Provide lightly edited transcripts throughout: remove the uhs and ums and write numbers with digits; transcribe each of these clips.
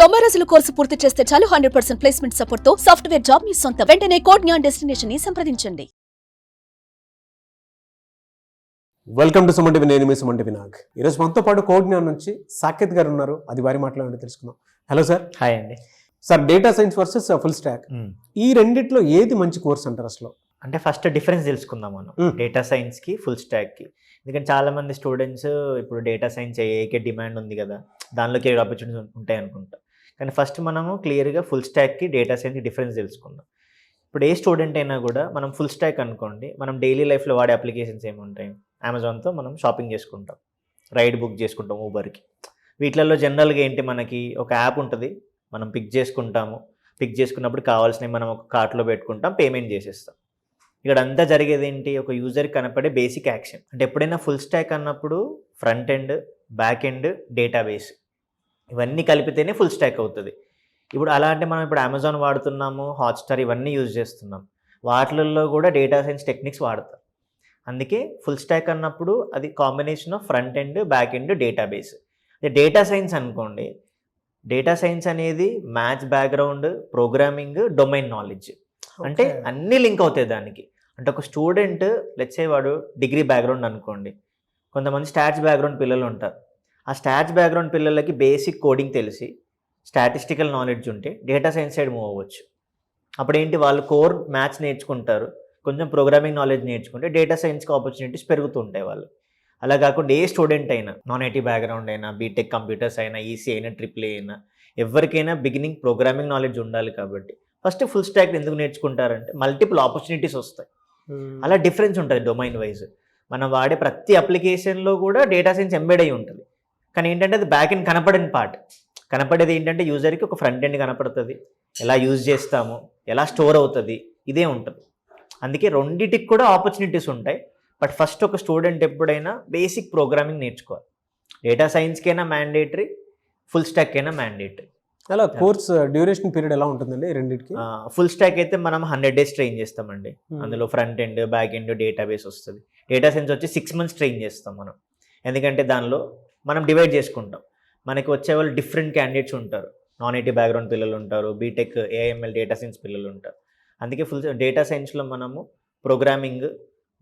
90 రోజుల కోర్సు పూర్తి చేస్తే చాలు 100% ప్లేస్మెంట్ సపోర్ట్ తో సాఫ్ట్వేర్ జాబ్ మీ సొంతం. వెంటనే కోడ్ జ్ఞాన్ డెస్టినేషన్ ని సంప్రదించండి. Welcome to Suman TV. నేను మీ సుమన్ టీవీ నాగ్. ఈరోజు మనతో పాటు కోడ్ జ్ఞాన్ నుంచి సాకేత్ గారు ఉన్నారు. అది వారి మాట్లాడి తెలుసుకుందాం. Hello sir. హాయ్ అండి. Sir, data science versus full stock, ఈ రెండిట్లో ఏది మంచి కోర్స్ అంటారు అసలు? అంటే ఫస్ట్ డిఫరెన్స్ తెలుసుకుందాం మనం డేటా సైన్స్కి ఫుల్ స్టాక్కి. ఎందుకంటే చాలామంది స్టూడెంట్స్ ఇప్పుడు డేటా సైన్స్ ఏకే డిమాండ్ ఉంది కదా, దానిలో కెరీర్ ఆపర్చునిటీస్ ఉంటాయి అనుకుంటా. కానీ ఫస్ట్ మనము క్లియర్గా ఫుల్ స్టాక్కి డేటా సైన్స్కి డిఫరెన్స్ తెలుసుకుందాం. ఇప్పుడు ఏ స్టూడెంట్ అయినా కూడా మనం ఫుల్ స్టాక్ అనుకోండి, మనం డైలీ లైఫ్లో వాడే అప్లికేషన్స్ ఏముంటాయి? అమెజాన్తో మనం షాపింగ్ చేసుకుంటాం, రైడ్ బుక్ చేసుకుంటాం, ఊబర్కి. వీటిలలో జనరల్గా ఏంటి, మనకి ఒక యాప్ ఉంటుంది, మనం పిక్ చేసుకుంటాము. పిక్ చేసుకున్నప్పుడు కావాల్సినవి మనం ఒక కార్ట్లో పెట్టుకుంటాం, పేమెంట్ చేసేస్తాం. ఇక్కడ అంతా జరిగేది ఏంటి, ఒక యూజర్కి కనపడే బేసిక్ యాక్షన్. అంటే ఎప్పుడైనా ఫుల్ స్టాక్ అన్నప్పుడు front end, back end, database ఇవన్నీ కలిపితేనే ఫుల్ స్టాక్ అవుతుంది. ఇప్పుడు అలా అంటే మనం ఇప్పుడు అమెజాన్ వాడుతున్నాము, హాట్స్టార్ ఇవన్నీ యూజ్ చేస్తున్నాం, వాటిల్లో కూడా డేటా సైన్స్ టెక్నిక్స్ వాడతాం. అందుకే ఫుల్ స్టాక్ అన్నప్పుడు అది combination of front end, back end, database. Data science అనుకోండి, డేటా సైన్స్ అనేది maths background, programming, domain knowledge, అంటే అన్నీ లింక్ అవుతాయి దానికి. అంటే ఒక స్టూడెంట్ లెట్సే వాడు డిగ్రీ బ్యాక్గ్రౌండ్ అనుకోండి, కొంతమంది స్టాట్స్ బ్యాక్గ్రౌండ్ పిల్లలు ఉంటారు. ఆ స్టాట్స్ బ్యాక్గ్రౌండ్ పిల్లలకి బేసిక్ కోడింగ్ తెలిసి స్టాటిస్టికల్ నాలెడ్జ్ ఉంటే డేటా సైన్స్ సైడ్ మూవ్ అవ్వచ్చు. అప్పుడు ఏంటి, వాళ్ళు కోర్ మ్యాథ్స్ నేర్చుకుంటారు, కొంచెం ప్రోగ్రామింగ్ నాలెడ్జ్ నేర్చుకుంటే డేటా సైన్స్కి ఆపర్చునిటీస్ పెరుగుతూ ఉంటాయి వాళ్ళు. అలా కాకుండా ఏ స్టూడెంట్ అయినా, నాన్ ఐటీ బ్యాక్గ్రౌండ్ అయినా, బీటెక్ కంప్యూటర్స్ అయినా, ఈసీ అయినా, ట్రిపుల్ ఏ అయినా, ఎవరికైనా బిగినింగ్ ప్రోగ్రామింగ్ నాలెడ్జ్ ఉండాలి. కాబట్టి ఫస్ట్ ఫుల్ స్టాక్ ఎందుకు నేర్చుకుంటారంటే మల్టిపుల్ ఆపర్చునిటీస్ వస్తాయి. అలా డిఫరెన్స్ ఉంటుంది డొమైన్ వైజ్. మనం వాడే ప్రతి అప్లికేషన్లో కూడా డేటా సైన్స్ ఎంబెడ్ అయి ఉంటుంది. కానీ ఏంటంటే అది బ్యాక్ ఎండ్ కనపడని పార్ట్. కనపడేది ఏంటంటే యూజర్కి ఒక ఫ్రంట్ ఎండ్ కనపడుతుంది, ఎలా యూజ్ చేస్తాము, ఎలా స్టోర్ అవుతుంది, ఇదే ఉంటుంది. అందుకే రెండింటికి కూడా ఆపర్చునిటీస్ ఉంటాయి. బట్ ఫస్ట్ ఒక స్టూడెంట్ ఎప్పుడైనా బేసిక్ ప్రోగ్రామింగ్ నేర్చుకోవాలి. డేటా సైన్స్కైనా మ్యాండేటరీ, ఫుల్ స్టాక్ అయినా మ్యాండేటరీ. అలా కోర్స్ డ్యూరేషన్ పీరియడ్ ఎలా ఉంటుందండి రెండింటికి? ఫుల్ స్టాక్ అయితే మనం 100 days ట్రైన్ చేస్తామండి. అందులో front end, back end, database వస్తుంది. డేటా సైన్స్ వచ్చి 6 months ట్రైన్ చేస్తాం మనం. ఎందుకంటే దానిలో మనం డివైడ్ చేసుకుంటాం. మనకి వచ్చే వాళ్ళు డిఫరెంట్ క్యాండిడేట్స్ ఉంటారు. నాన్ ఐటీ బ్యాక్గ్రౌండ్ పిల్లలు ఉంటారు, బీటెక్, ఏఐఎంఎల్, డేటా సైన్స్ పిల్లలు ఉంటారు. అందుకే ఫుల్ డేటా సైన్స్లో మనము ప్రోగ్రామింగ్,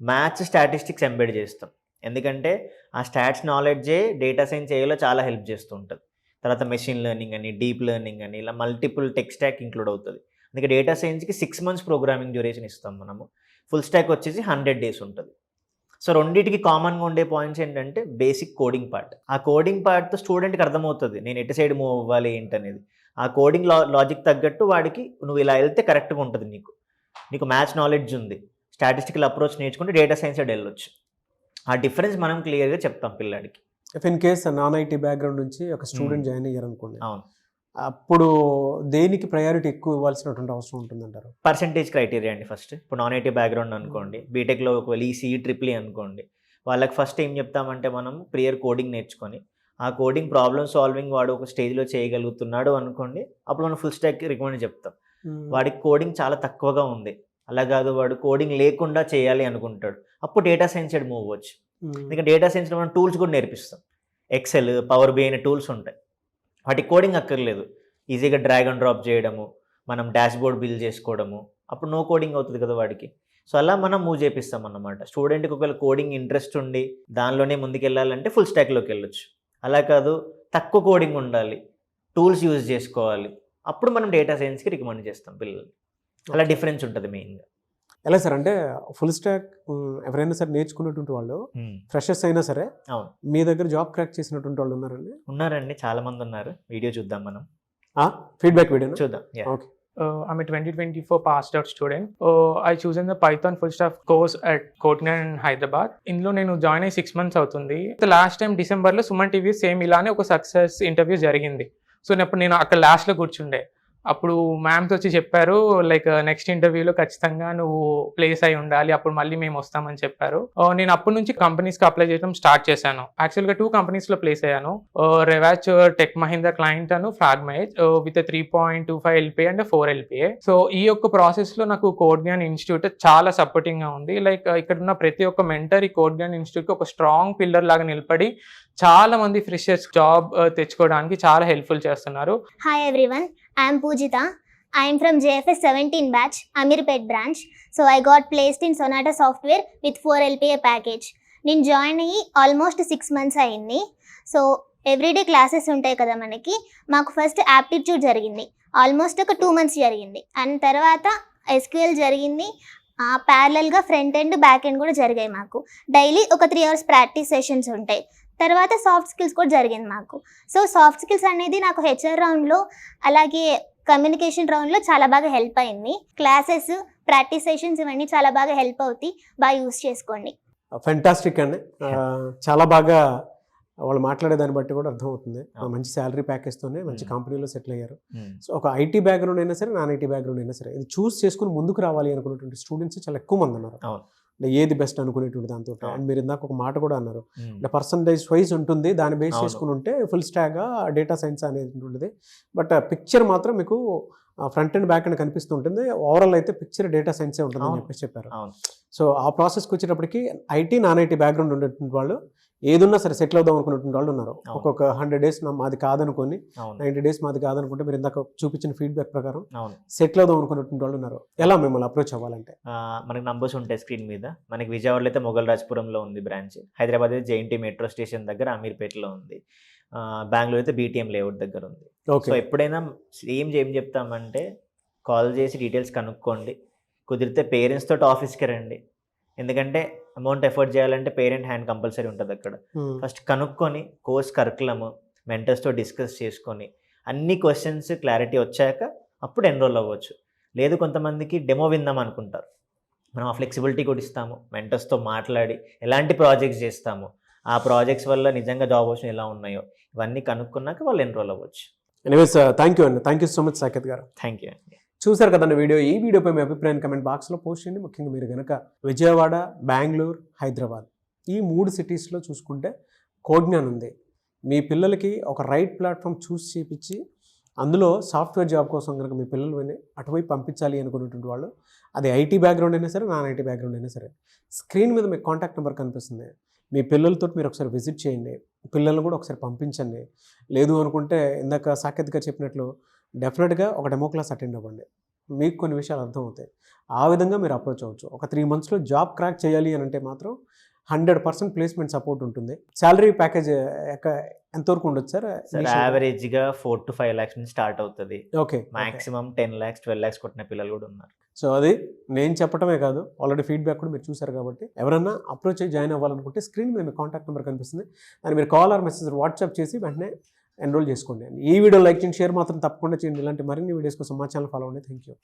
మ్యాథ్స్, స్టాటిస్టిక్స్ ఎంబెడ్ చేస్తాం. ఎందుకంటే ఆ స్టాట్స్ నాలెడ్జే డేటా సైన్స్ ఏలో చాలా హెల్ప్ చేస్తూ ఉంటుంది. తర్వాత మెషిన్ లెర్నింగ్ అని, డీప్ లెర్నింగ్ అని, ఇలా మల్టిపుల్ టెక్ స్టాక్ ఇంక్లూడ్ అవుతుంది. అందుకే డేటా సైన్స్కి 6 months ప్రోగ్రామింగ్ డ్యూరేషన్ ఇస్తాం మనము. ఫుల్ స్టాక్ వచ్చేసి 100 days ఉంటుంది. సో రెండింటికి కామన్గా ఉండే పాయింట్స్ ఏంటంటే బేసిక్ కోడింగ్ పార్ట్. ఆ కోడింగ్ పార్ట్తో స్టూడెంట్కి అర్థమవుతుంది నేను ఎటు సైడ్ మూవ్ అవ్వాలి ఏంటనేది. ఆ కోడింగ్ లాజిక్ తగ్గట్టు వాడికి నువ్వు ఇలా వెళ్తే కరెక్ట్గా ఉంటుంది. నీకు మ్యాథ్స్ నాలెడ్జ్ ఉంది, స్టాటిస్టికల్ అప్రోచ్ నేర్చుకుంటే డేటా సైన్స్ సైడ్ వెళ్ళొచ్చు. ఆ డిఫరెన్స్ మనం క్లియర్గా చెప్తాం పిల్లాడికి. If in case non IT background నుంచి ఒక స్టూడెంట్ జాయిన్ అయ్యారు అనుకోండి, అవును, అప్పుడు దేనికి ప్రయారిటీ ఎక్కువ ఇవ్వాల్సినటువంటి అవసరం ఉంటుందంటారు? పర్సెంటేజ్ క్రైటీరియా అండి. ఫస్ట్ ఇప్పుడు నాన్ ఐటీ బ్యాక్గ్రౌండ్ అనుకోండి, బీటెక్లో ఒకవేళ ఈసీ, ట్రిపుల్ ఏ అనుకోండి, వాళ్ళకి ఫస్ట్ ఏం చెప్తామంటే మనం ప్రియర్ కోడింగ్ నేర్చుకొని ఆ కోడింగ్ ప్రాబ్లమ్ సాల్వింగ్ వాడు ఒక స్టేజ్లో చేయగలుగుతున్నాడు అనుకోండి, అప్పుడు మనం ఫుల్ స్టాక్ రికమెండ్ చెప్తాం. వాడికి కోడింగ్ చాలా తక్కువగా ఉంది, అలా కాదు వాడు కోడింగ్ లేకుండా చేయాలి అనుకుంటాడు, అప్పుడు డేటా సైన్స్ సైడ్ మూవ్ అవ్వచ్చు. ఇంకా డేటా సైన్స్లో మనం టూల్స్ కూడా నేర్పిస్తాం. ఎక్సెల్, పవర్ బిఐ అనే టూల్స్ ఉంటాయి, వాటికి కోడింగ్ అక్కర్లేదు. ఈజీగా డ్రాగ్ అండ్ డ్రాప్ చేయడము, మనం డాష్ బోర్డ్ బిల్డ్ చేసుకోవడము, అప్పుడు నో కోడింగ్ అవుతుంది కదా వాడికి. సో అలా మనం మూవ్ చేపిస్తాం అన్నమాట. స్టూడెంట్కి ఒకవేళ కోడింగ్ ఇంట్రెస్ట్ ఉండి దానిలోనే ముందుకెళ్ళాలంటే ఫుల్ స్టాక్లోకి వెళ్ళొచ్చు. అలా కాదు, తక్కువ కోడింగ్ ఉండాలి, టూల్స్ యూజ్ చేసుకోవాలి, అప్పుడు మనం డేటా సైన్స్కి రికమెండ్ చేస్తాం పిల్లల్ని. అలా డిఫరెన్స్ ఉంటుంది మెయిన్గా. ఎలా సార్ అంటే ఫుల్ స్టాక్ ఎవరైనా సరే నేర్చుకున్నటువంటి వాళ్ళు ఫ్రెషర్స్ అయినా సరే అవును, మీ దగ్గర జాబ్ క్రాక్ చేసినటువంటి వాళ్ళు ఉన్నారండి, చాలా మంది ఉన్నారు. వీడియో చూద్దాం మనం, ఫీడ్బ్యాక్ వీడియో చూద్దాం. Okay. I'm a 2024 passed out student. I chosen the Python full stack course at Cognizant in Hyderabad. ఇందులో నేను జాయిన్ అయ్యి 6 months అవుతుంది. లాస్ట్ టైం డిసెంబర్లో సుమన్ టీవీ సేమ్ ఇలానే ఒక సక్సెస్ ఇంటర్వ్యూ జరిగింది. సో అప్పుడు నేను అక్కడ లాస్ట్లో కూర్చుండే. అప్పుడు మ్యామ్స్ వచ్చి చెప్పారు, లైక్ నెక్స్ట్ ఇంటర్వ్యూలో ఖచ్చితంగా నువ్వు ప్లేస్ అయి ఉండాలి, అప్పుడు మళ్ళీ మేము వస్తామని చెప్పారు. నేను అప్పటి నుంచి కంపెనీస్కి అప్లై చేయడం స్టార్ట్ చేశాను. యాక్చువల్గా 2 companiesలో ప్లేస్ అయ్యాను, రెవాచ్ టెక్ మహీంద్రా క్లయింట్ అను ఫ్రాగ్మైజ్ with 3.25 LPA and 4 LPA. So ఈ యొక్క ప్రాసెస్లో నాకు కోడ్ జ్ఞాన్ ఇన్స్టిట్యూట్ చాలా సపోర్టింగ్గా ఉంది. లైక్ ఇక్కడ ఉన్న ప్రతి ఒక్క మెంటర్ ఈ కోడ్ జ్ఞాన్ ఇన్స్టిట్యూట్కి ఒక స్ట్రాంగ్ పిల్లర్ లాగా నిలబడి చాలా మంది ఫ్రెషర్స్ జాబ్ తెచ్చుకోవడానికి చాలా హెల్ప్ఫుల్ చేస్తున్నారు. Hi everyone, I am Pujita. I am from JFS 17 batch, Amirpet branch. So I got placed in Sonata Software with 4 LPA package. నేను జాయిన్ అయ్యి ఆల్మోస్ట్ 6 months అయింది. సో ఎవ్రీడే క్లాసెస్ ఉంటాయి కదా మనకి. మాకు ఫస్ట్ యాప్టిట్యూడ్ జరిగింది, almost ఒక 2 months జరిగింది. అండ్ తర్వాత SQL జరిగింది. ప్యారలల్గా ఫ్రంట్ ఎండ్ బ్యాక్ ఎండ్ కూడా జరిగాయి మాకు. డైలీ ఒక 3 hours ప్రాక్టీస్ సెషన్స్ ఉంటాయి. తర్వాత సాఫ్ట్ స్కిల్స్ కూడా జరిగింది మాకు. సో సాఫ్ట్ స్కిల్స్ అనేది నాకు హెచ్ఆర్ రౌండ్లో అలాగే కమ్యూనికేషన్ రౌండ్లో చాలా బాగా హెల్ప్ అయింది. క్లాసెస్, ప్రాక్టీస్ సెషన్స్ ఇవన్నీ చాలా బాగా హెల్ప్ అవుతాయి, బాగా యూస్ చేసుకోండి. ఫెంటాస్టిక్ అండి. చాలా బాగా వాళ్ళు మాట్లాడే దాన్ని బట్టి కూడా అర్థమవుతుంది. మంచి శాలరీ ప్యాకేజ్తోనే మంచి కంపెనీలో సెటిల్ అయ్యారు. సో ఒక ఐటీ బ్యాక్గ్రౌండ్ అయినా సరే, నాన్ ఐటీ బ్యాక్గ్రౌండ్ అయినా సరే, ఇది చూస్ చేసుకుని ముందుకు రావాలి అనుకునేటువంటి స్టూడెంట్స్ చాలా ఎక్కువ మంది ఉన్నారు. అంటే ఏది బెస్ట్ అనుకునేటువంటి దాంతో. అండ్ మీరు ఇందాక ఒక మాట కూడా అన్నారు, అంటే పర్సంటేజ్ వైజ్ ఉంటుంది, దాన్ని బేస్ చేసుకుని ఉంటే ఫుల్ స్టాక్గా డేటా సైన్స్ అనేది ఉంటుంది. బట్ పిక్చర్ మాత్రం మీకు ఫ్రంట్ అండ్ బ్యాక్ అండ్ కనిపిస్తుంటుంది. ఓవరాల్ అయితే పిక్చర్ డేటా సైన్సే ఉంటుంది అని చెప్పేసి చెప్పారు. సో ఆ ప్రాసెస్కి వచ్చేటప్పటికి ఐటీ, నాన్ ఐటీ బ్యాక్గ్రౌండ్ ఉండేటువంటి వాళ్ళు ఏదున్నా సరే సెటిల్ అవుదాం అనుకున్నటువంటి వాళ్ళు ఉన్నారు. ఒక్కొక్క 100 days మాది కాదనుకొని, 90 days మాది కాదనుకుంటే మీరు ఇందాక చూపించిన ఫీడ్బ్యాక్ ప్రకారం సెటిల్ అవుదాం అనుకున్నటువంటి వాళ్ళు ఉన్నారు. ఎలా మిమ్మల్ని అప్రోచ్ అవ్వాలంటే? మనకి నంబర్స్ ఉంటాయి స్క్రీన్ మీద. మనకి విజయవాడలో అయితే మొగల్ రాజ్పురంలో ఉంది బ్రాంచ్, హైదరాబాద్ అయితే జేఎన్టీ మెట్రో స్టేషన్ దగ్గర అమీర్పేటలో ఉంది, బెంగళూరు అయితే బీటీఎం లేఅవుట్ దగ్గర ఉంది. సో ఎప్పుడైనా ఏం చెప్తామంటే కాల్ చేసి డీటెయిల్స్ కనుక్కోండి. కుదిరితే పేరెంట్స్ తోటి ఆఫీస్కి రండి, ఎందుకంటే అమౌంట్ ఎఫర్ట్ చేయాలంటే పేరెంట్ హ్యాండ్ కంపల్సరీ ఉంటుంది అక్కడ. ఫస్ట్ కనుక్కొని కోర్స్ కరికులమ్ మెంటర్స్తో డిస్కస్ చేసుకొని అన్ని క్వశ్చన్స్ క్లారిటీ వచ్చాక అప్పుడు ఎన్రోల్ అవ్వచ్చు. లేదు కొంతమందికి డెమో విందాం అనుకుంటారు, మనం ఆ ఫ్లెక్సిబిలిటీ కూడా ఇస్తాము. మెంటర్స్తో మాట్లాడి ఎలాంటి ప్రాజెక్ట్స్ చేస్తాము, ఆ ప్రాజెక్ట్స్ వల్ల నిజంగా జాబ్ ఆప్షన్ ఎలా ఉన్నాయో ఇవన్నీ కనుక్కున్నాక వాళ్ళు ఎన్రోల్ అవ్వచ్చు. ఎనీవేస్ థ్యాంక్ యూ అండి. Thank you so much Saketh garu. Thank you అండి. చూసారు కదండి వీడియో. ఈ వీడియోపై మీ అభిప్రాయాన్ని కమెంట్ బాక్స్లో పోస్ట్ చేయండి. ముఖ్యంగా మీరు కనుక విజయవాడ, బెంగళూరు, హైదరాబాద్ ఈ 3 cities-లో చూసుకుంటే కోడ్జ్ఞాన్ ఉంది. మీ పిల్లలకి ఒక రైట్ ప్లాట్ఫామ్ చూస్ చేయించి అందులో సాఫ్ట్వేర్ జాబ్ కోసం కనుక మీ పిల్లలు అటువైపు పంపించాలి అనుకునేటువంటి వాళ్ళు, అది ఐటీ బ్యాక్గ్రౌండ్ అయినా సరే, నాన్ ఐటీ బ్యాక్గ్రౌండ్ అయినా సరే, స్క్రీన్ మీద మీకు కాంటాక్ట్ నెంబర్ కనిపిస్తుంది. మీ పిల్లలతో మీరు ఒకసారి విజిట్ చేయండి, పిల్లల్ని కూడా ఒకసారి పంపించండి. లేదు అనుకుంటే ఇందాక సాకేత్ గారు చెప్పినట్లు డెఫినెట్గా ఒక డెమో క్లాస్ అటెండ్ అవ్వండి, మీకు కొన్ని విషయాలు అర్థమవుతాయి. ఆ విధంగా మీరు అప్రోచ్ అవ్వచ్చు. ఒక 3 monthsలో జాబ్ క్రాక్ చేయాలి అని అంటే మాత్రం 100% ప్లేస్మెంట్ సపోర్ట్ ఉంటుంది. శాలరీ ప్యాకేజ్ ఎంతవరకు ఉండొచ్చు సార్? యావరేజ్గా 4 to 5 lakhs నుంచి స్టార్ట్ అవుతుంది. ఓకే, మాక్సిమం 10 lakhs 12 lakhs కొట్టిన పిల్లలు కూడా ఉన్నారు. సో అది నేను చెప్పడమే కాదు, ఆల్రెడీ ఫీడ్బ్యాక్ కూడా మీరు చూసారు. కాబట్టి ఎవరన్నా అప్రోచ్ అయ్యి జాయిన్ అవ్వాలనుకుంటే స్క్రీన్ మీద మీ కాంటాక్ట్ నెంబర్ కనిపిస్తుంది, దాన్ని మీరు కాల్ ఆర్ మెసేజ్ వాట్సాప్ చేసి వెంటనే ఎన్రోల్ చేసుకోండి. ఈ వీడియో లైక్ చేయండి, షేర్ మాత్రం తప్పకుండా చేయండి. ఇలాంటి మరిన్ని వీడియోస్ కోసం మా ఛానల్ ఫాలో అవ్వండి. Thank you.